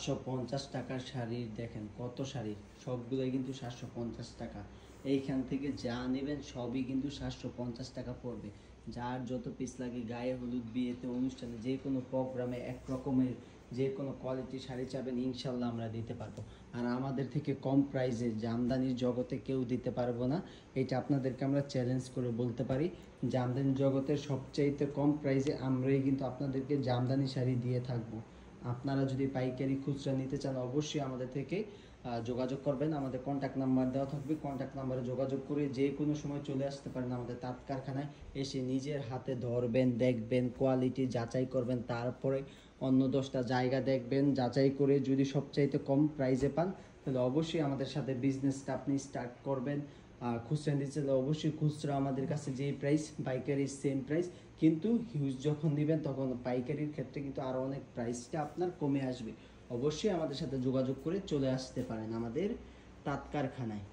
750 টাকার শাড়ি দেখেন কত শাড়ি, সবগুলোই কিন্তু 750 টাকা। এইখান থেকে যা নেবেন সবই কিন্তু 750 টাকা পড়বে। যার যত পিস লাগে, গায়ে হলুদ, বিয়েতে, অনুষ্ঠানে, যে কোনো প্রোগ্রামে এক রকমের যে কোনো কোয়ালিটির শাড়ি চাবেন ইনশাল্লাহ আমরা দিতে পারবো। আর আমাদের থেকে কম প্রাইসে জামদানির জগতে কেউ দিতে পারবো না, এটা আপনাদেরকে আমরা চ্যালেঞ্জ করে বলতে পারি। জামদানি জগতের সবচাইতে কম প্রাইসে আমরাই কিন্তু আপনাদেরকে জামদানি শাড়ি দিয়ে থাকবো। আপনারা যদি পাইকারি খুচরা নিতে চান অবশ্যই আমাদের থেকে যোগাযোগ করবেন। আমাদের কন্ট্যাক্ট নাম্বার দেওয়া থাকবে, কন্ট্যাক্ট নাম্বারে যোগাযোগ করে যে কোনো সময় চলে আসতে পারেন আমাদের তাঁত কারখানায়। এসে নিজের হাতে ধরবেন, দেখবেন, কোয়ালিটি যাচাই করবেন, তারপরে অন্য 10টা জায়গা দেখবেন, যাচাই করে যদি সবচাইতে কম প্রাইসে পান তাহলে অবশ্যই আমাদের সাথে বিজনেসটা আপনি স্টার্ট করবেন। খুচরা নিতে চাইলে অবশ্যই খুচরা আমাদের কাছে যেই প্রাইস, পাইকারি সেম প্রাইস, কিন্তু হিউজ যখন নেবেন তখন পাইকারির ক্ষেত্রে কিন্তু আরও অনেক প্রাইসটা আপনার কমে আসবে। অবশ্যই আমাদের সাথে যোগাযোগ করে চলে আসতে পারেন আমাদের তাঁত কারখানায়।